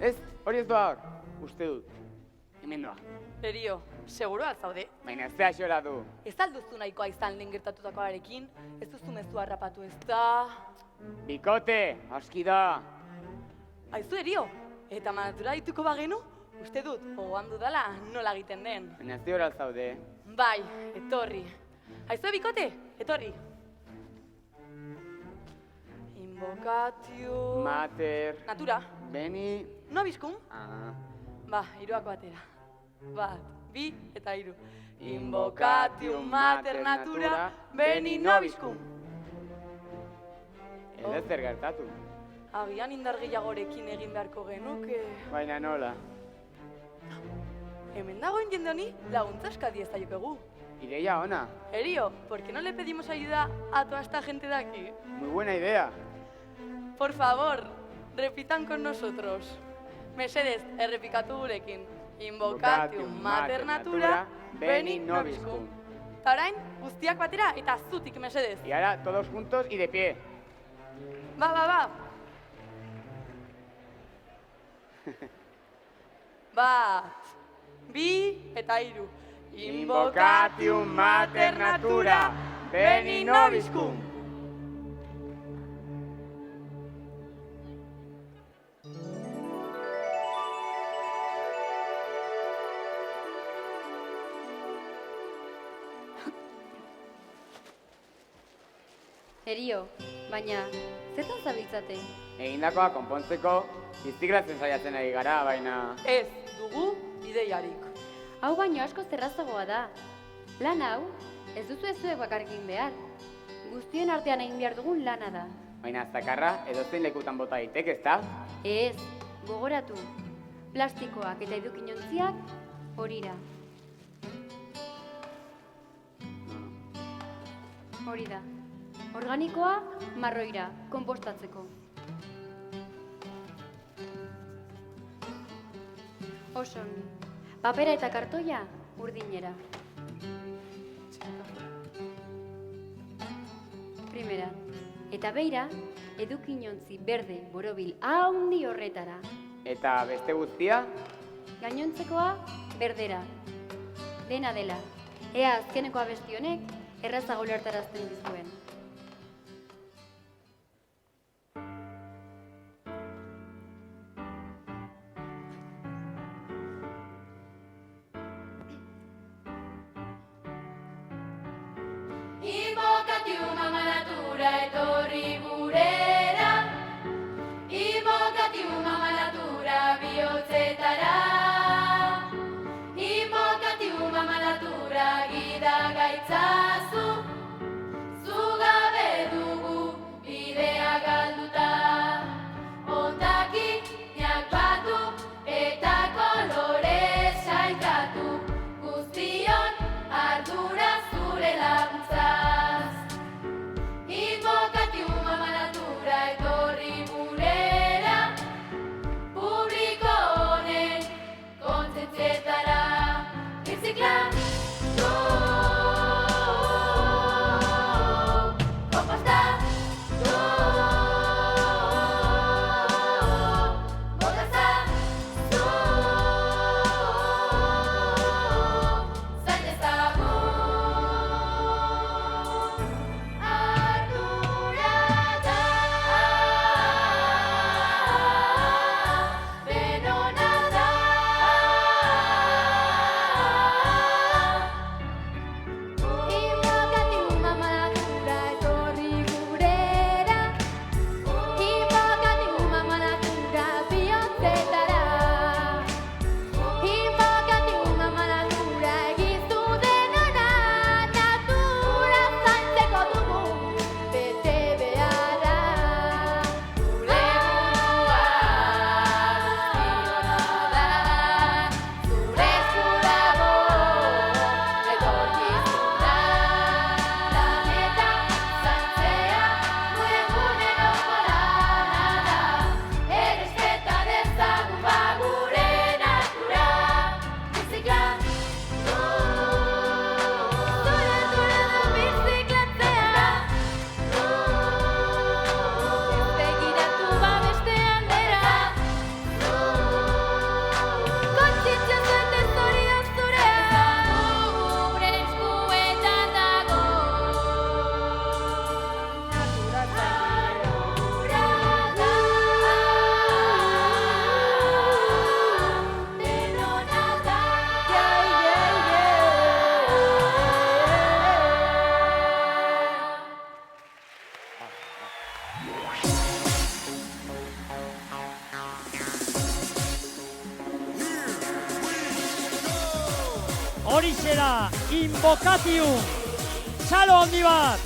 Ez, hori ez doa, uste dut. Hemen doa. Erio, seguro alzaude. Baina ez da xola du. Ez alduzu nahikoa izan lehen gertatutakoarekin, ez duzu mezua harrapatu ez da... Bikote, aski da. Aizu erio, eta manatura dituko bagenu, uste dut, gogoan dudala nola egiten den. Baina ez diora alzaude. Bai, etorri. Aizu bikote, etorri. Invocatio... Mater... Natura. Beni... Nobiscum. Ah. Ba, hiruako batera. 1, 2 eta 3. Invocatium mater natura, beni nobiscum. Ez zer gertatu. Agian indar gehiagorekin egin beharko genuke. Baina nola. Hemen dagoen jende honi laguntza eskadi ez daiokegu. Ideia ona. Erio, ¿por qué no le pedimos ayuda a toda esta gente de aquí? Muy buena idea. Por favor, repitan con nosotros. Mesedez, errepikatu gurekin. Invocatium mater natura, beni nobiscum. Ta orain, guztiak batera eta zutik mesedez. Y ahora todos juntos y de pie. Ba. Bat, bi eta 3. Invocatium mater natura, beni nobiscum. Erio, baina, zertan zabiltzate? Egindakoa konpontzeko, biziklatzen saiatzen ari gara, baina... Ez, dugu ideiarik. Hau baino asko zerrazagoa da. Lan hau, ez duzu zuek bakarrekin behar. Guztien artean egin behar dugun lana da. Baina zakarra edozein lekutan bota daiteke, ezta? Ez, gogoratu. Plastikoak eta edukinontziak horira. Hori da. Organikoa marroira, konpostatzeko. Oson, papera eta kartoia urdinera. Primera, eta beira, edukinontzi berde borobil haundi horretara. Eta beste guztia? Gainontzekoa berdera. Dena dela. Ea azkeneko abesti honek errazago ulertarazten dizuen. Invocatium ama natura etorri gurera, Invocatium ama natura bihotzetara, Invocatium ama natura gida gaitzazu, zugabe dugu bidea galduta, hondakinak batu eta kolorez sailkatu, guztion ardura zure laguntzaz. Invocatium ama natura etorri gurera, publiko honen kontzentzietara. Biziklatu, konpostatu, botazazu, zain dezagun. Invocatium ama natura etorri gurera, Invocatium ama natura bihotzetara, Invocatium ama natura gida gaitzazu, zugabe dugu bidea galduta, hondakinak batu eta kolorez sailkatu, guztion ardura zure laguntzaz. Invocatium ama natura etorri gurera, publiko honen kontzentzietara. Biziklatu, konpostatu, botazazu, zain dezagun. eta Invocatium. Txalo handi bat.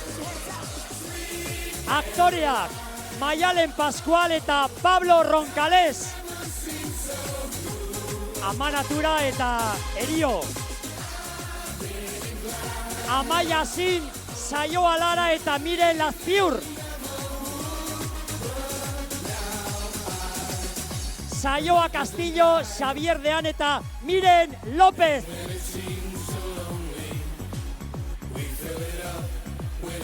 Aktoreak Maialen Pascual eta Pablo Roncales. Amanatura eta Erio. Amaia Zin, Saioa Lara eta Miren Lazpiur. Saioa Castillo, Xavier Dean eta Miren López.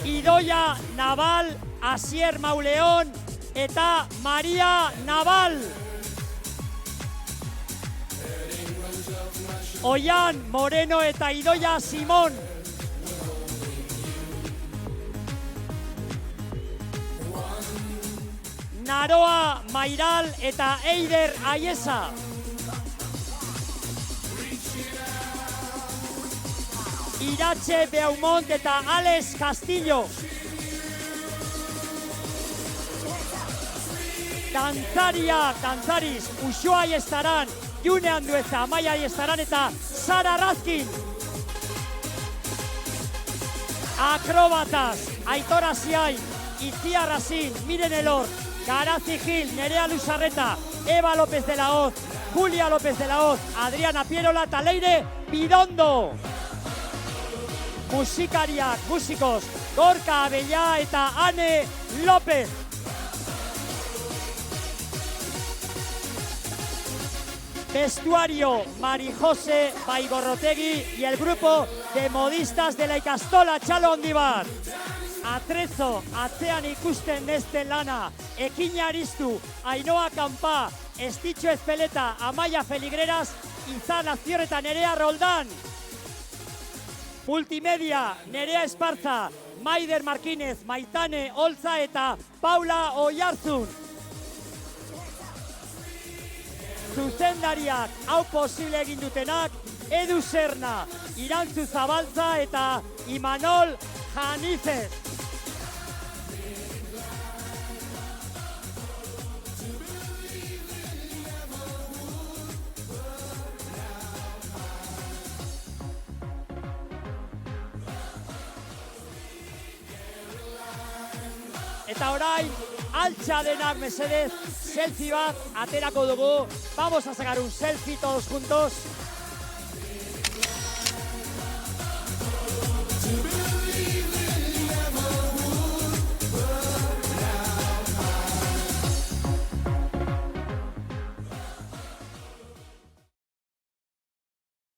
Idoia Naval, Asier Mauleón eta Maria Naval. Oian Moreno eta Idoia Simón. Naroa Mairal eta Eider Aiesa. Iratxe Beaumont eta Alex Castillo. Dantzariz, Usua Aiestaran, June Andueza, Amaia Aiestaran eta Sara Razkin. Akrobatas, Aitor Asiain, Itziar Razin, Miren Elor, Garazi Gil, Nerea Luzarreta, Eva López de la Hoz, Julia López de la Hoz, Adriana Pierola eta Leire Bidondo. Musikariak, musikos, Gorka Abella eta Ane López. Vestuario, Mari Jose Baigorrotegi y el grupo de modistas de la ikastola. Txalo handi bat. Atrezo, atzean ikusten nesten lana, Ekina Aristu, Ainhoa Kanpa, Estitxo Ezpeleta, Amaia Feligreras, Izan Azpior eta Nerea Roldan. Multimedia, Nerea Esparza, Maider Markínez, Maitane Olza eta Paula Oiarzun. Zuzendariak hau posible egin dutenak, Edu Serna, Irantzu Zabaltza eta Imanol Janizez. Eta orain, altxa denak mesedez, selfie bat aterako dugu. Vamos a sacar un selfie todos juntos.